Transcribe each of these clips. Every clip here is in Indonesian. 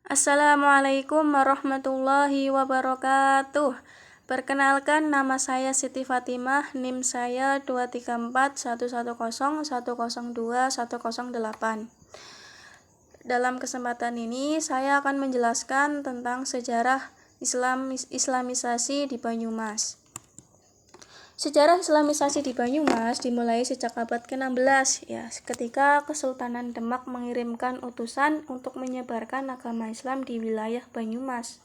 Assalamualaikum warahmatullahi wabarakatuh. Perkenalkan, nama saya Siti Fatimah, NIM saya 2341101021008. Dalam kesempatan ini saya akan menjelaskan tentang sejarah Islamisasi di Banyumas. Sejarah Islamisasi di Banyumas dimulai sejak abad ke-16 ketika Kesultanan Demak mengirimkan utusan untuk menyebarkan agama Islam di wilayah Banyumas.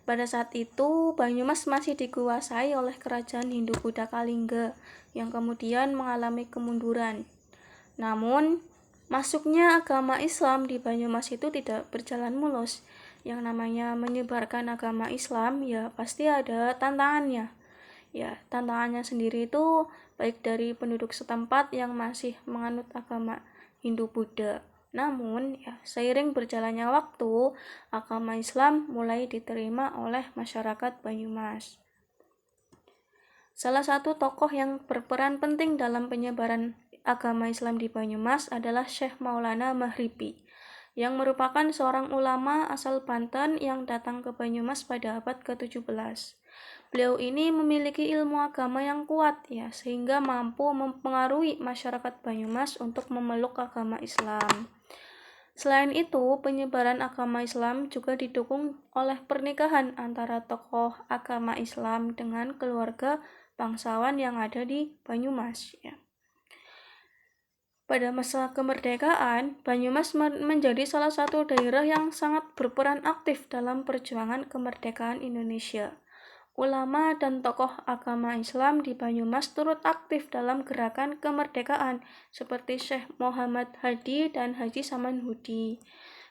Pada saat itu, Banyumas masih dikuasai oleh kerajaan Hindu-Buddha Kalingga yang kemudian mengalami kemunduran. Namun, masuknya agama Islam di Banyumas itu tidak berjalan mulus. Yang namanya menyebarkan agama Islam pasti ada tantangannya. Tantangannya sendiri itu baik dari penduduk setempat yang masih menganut agama Hindu-Buddha. Namun, seiring berjalannya waktu, agama Islam mulai diterima oleh masyarakat Banyumas. Salah satu tokoh yang berperan penting dalam penyebaran agama Islam di Banyumas adalah Syekh Maulana Maghribi, yang merupakan seorang ulama asal Banten yang datang ke Banyumas pada abad ke-17. Beliau ini memiliki ilmu agama yang kuat sehingga mampu mempengaruhi masyarakat Banyumas untuk memeluk agama Islam. Selain itu, penyebaran agama Islam juga didukung oleh pernikahan antara tokoh agama Islam dengan keluarga bangsawan yang ada di Banyumas. Pada masa kemerdekaan, Banyumas menjadi salah satu daerah yang sangat berperan aktif dalam perjuangan kemerdekaan Indonesia. Ulama dan tokoh agama Islam di Banyumas turut aktif dalam gerakan kemerdekaan seperti Syekh Muhammad Hadi dan Haji Saman Hudi.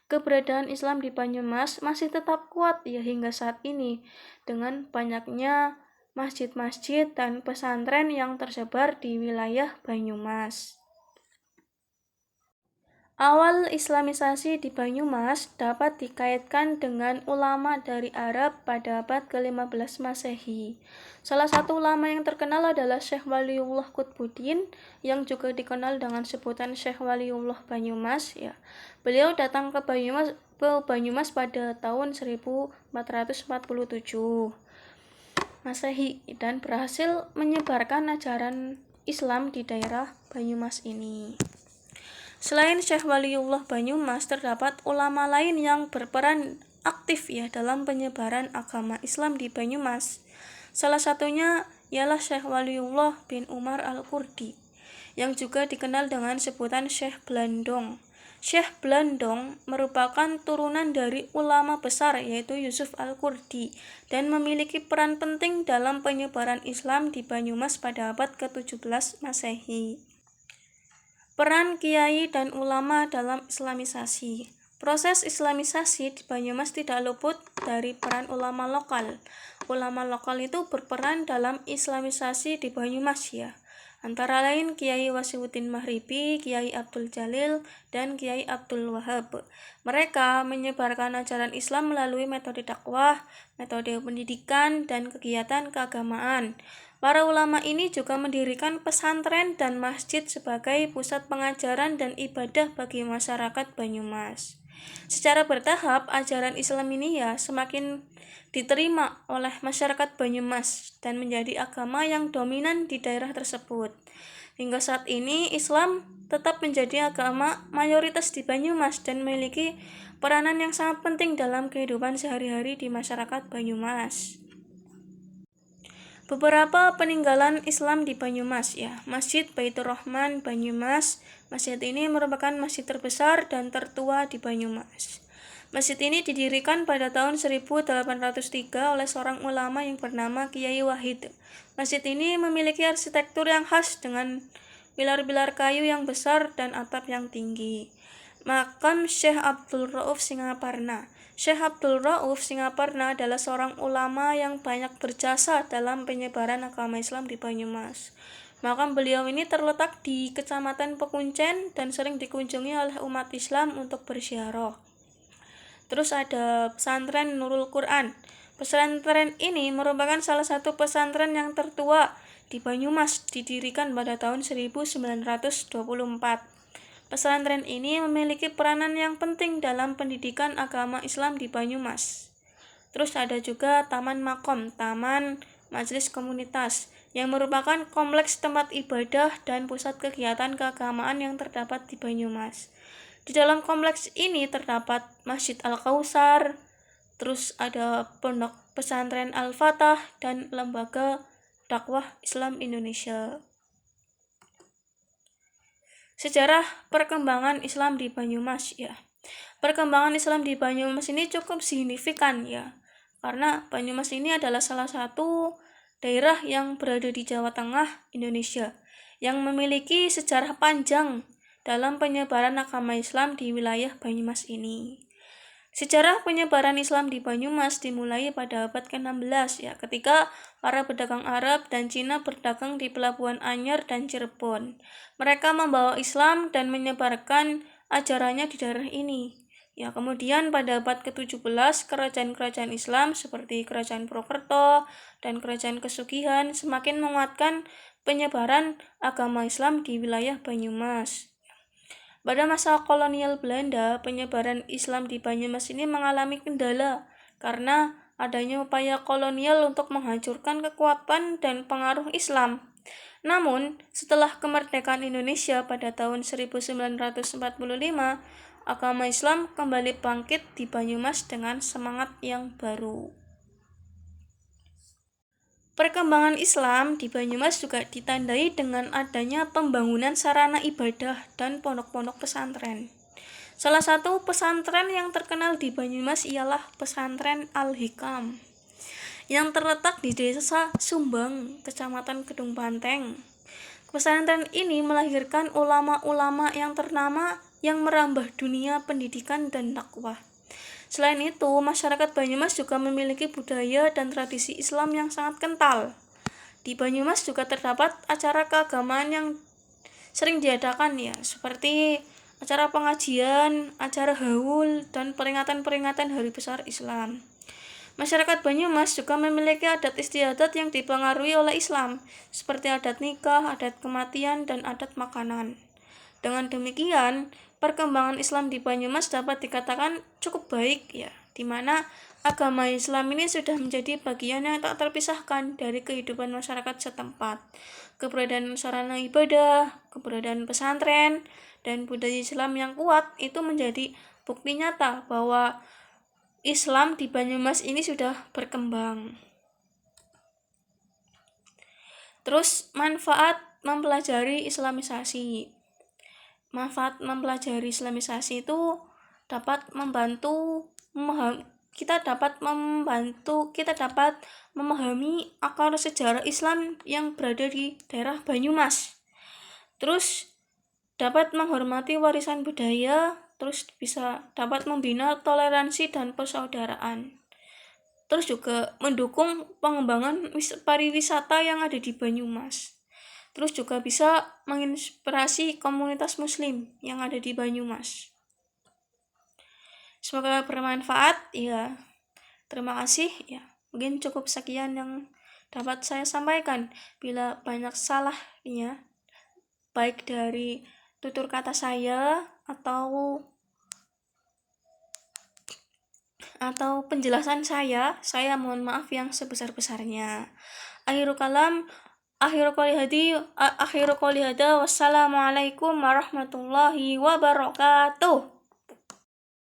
Keberadaan Islam di Banyumas masih tetap kuat hingga saat ini dengan banyaknya masjid-masjid dan pesantren yang tersebar di wilayah Banyumas. Awal Islamisasi di Banyumas dapat dikaitkan dengan ulama dari Arab pada abad ke-15 Masehi. Salah satu ulama yang terkenal adalah Syekh Waliullah Qutbuddin, yang juga dikenal dengan sebutan Syekh Waliullah Banyumas. Beliau datang ke Banyumas pada tahun 1447 Masehi dan berhasil menyebarkan ajaran Islam di daerah Banyumas ini. Selain Syekh Waliullah Banyumas, terdapat ulama lain yang berperan aktif dalam penyebaran agama Islam di Banyumas. Salah satunya ialah Syekh Waliullah bin Umar Al-Qurdi, yang juga dikenal dengan sebutan Syekh Blandong. Syekh Blandong merupakan turunan dari ulama besar yaitu Yusuf Al-Qurdi dan memiliki peran penting dalam penyebaran Islam di Banyumas pada abad ke-17 Masehi. Peran kiai dan ulama dalam Islamisasi. Proses Islamisasi di Banyumas tidak luput dari peran ulama lokal. Ulama lokal itu berperan dalam Islamisasi di Banyumas antara lain Kiai Wasiuddin Maghribi, Kiai Abdul Jalil, dan Kiai Abdul Wahab. Mereka menyebarkan ajaran Islam melalui metode dakwah, metode pendidikan, dan kegiatan keagamaan. Para ulama ini juga mendirikan pesantren dan masjid sebagai pusat pengajaran dan ibadah bagi masyarakat Banyumas. Secara bertahap, ajaran Islam ini semakin diterima oleh masyarakat Banyumas dan menjadi agama yang dominan di daerah tersebut. Hingga saat ini, Islam tetap menjadi agama mayoritas di Banyumas dan memiliki peranan yang sangat penting dalam kehidupan sehari-hari di masyarakat Banyumas. Beberapa peninggalan Islam di Banyumas Masjid Baitur Rahman Banyumas. Masjid ini merupakan masjid terbesar dan tertua di Banyumas. Masjid ini didirikan pada tahun 1803 oleh seorang ulama yang bernama Kiai Wahid. Masjid ini memiliki arsitektur yang khas dengan pilar-pilar kayu yang besar dan atap yang tinggi. Makam Syekh Abdul Rauf Singaparna. Syekh Abdul Rauf Singaparna adalah seorang ulama yang banyak berjasa dalam penyebaran agama Islam di Banyumas. Makam beliau ini terletak di Kecamatan Pekuncen dan sering dikunjungi oleh umat Islam untuk berziarah. Terus ada pesantren Nurul Quran. Pesantren ini merupakan salah satu pesantren yang tertua di Banyumas, didirikan pada tahun 1924. Pesantren ini memiliki peranan yang penting dalam pendidikan agama Islam di Banyumas. Terus ada juga Taman Makom, Taman Majelis Komunitas, yang merupakan kompleks tempat ibadah dan pusat kegiatan keagamaan yang terdapat di Banyumas. Di dalam kompleks ini terdapat Masjid Al-Kautsar, terus ada Pondok Pesantren Al-Fatah, dan Lembaga Dakwah Islam Indonesia. Sejarah perkembangan Islam di Banyumas ya. Perkembangan Islam di Banyumas ini cukup signifikan ya. Karena Banyumas ini adalah salah satu daerah yang berada di Jawa Tengah, Indonesia, yang memiliki sejarah panjang dalam penyebaran agama Islam di wilayah Banyumas ini. Sejarah penyebaran Islam di Banyumas dimulai pada abad ke-16 ya, ketika para pedagang Arab dan Cina berdagang di Pelabuhan Anyar dan Cirebon. Mereka membawa Islam dan menyebarkan ajarannya di daerah ini. Ya, kemudian pada abad ke-17 kerajaan-kerajaan Islam seperti Kerajaan Purwokerto dan Kerajaan Kesugihan semakin menguatkan penyebaran agama Islam di wilayah Banyumas. Pada masa kolonial Belanda, penyebaran Islam di Banyumas ini mengalami kendala karena adanya upaya kolonial untuk menghancurkan kekuatan dan pengaruh Islam. Namun, setelah kemerdekaan Indonesia pada tahun 1945, agama Islam kembali bangkit di Banyumas dengan semangat yang baru. Perkembangan Islam di Banyumas juga ditandai dengan adanya pembangunan sarana ibadah dan pondok-pondok pesantren. Salah satu pesantren yang terkenal di Banyumas ialah Pesantren Al-Hikam, yang terletak di Desa Sumbang, Kecamatan Kedung Banteng. Pesantren ini melahirkan ulama-ulama yang ternama yang merambah dunia pendidikan dan dakwah. Selain itu, masyarakat Banyumas juga memiliki budaya dan tradisi Islam yang sangat kental. Di Banyumas juga terdapat acara keagamaan yang sering diadakan ya, seperti acara pengajian, acara haul, dan peringatan-peringatan hari besar Islam. Masyarakat Banyumas juga memiliki adat istiadat yang dipengaruhi oleh Islam, seperti adat nikah, adat kematian, dan adat makanan. Dengan demikian, perkembangan Islam di Banyumas dapat dikatakan cukup baik ya, di mana agama Islam ini sudah menjadi bagian yang tak terpisahkan dari kehidupan masyarakat setempat. Keberadaan sarana ibadah, keberadaan pesantren, dan budaya Islam yang kuat itu menjadi bukti nyata bahwa Islam di Banyumas ini sudah berkembang. Terus manfaat mempelajari Islamisasi. Manfaat mempelajari Islamisasi itu dapat membantu kita dapat memahami akar sejarah Islam yang berada di daerah Banyumas. Terus dapat menghormati warisan budaya, terus dapat membina toleransi dan persaudaraan. Terus juga mendukung pengembangan pariwisata yang ada di Banyumas. Terus juga bisa menginspirasi komunitas muslim yang ada di Banyumas. Semoga bermanfaat ya. Terima kasih ya. Mungkin cukup sekian yang dapat saya sampaikan. Bila banyak salahnya, baik dari tutur kata saya atau penjelasan saya mohon maaf yang sebesar-besarnya. Akhirul qouli hada, wassalamualaikum warahmatullahi wabarakatuh.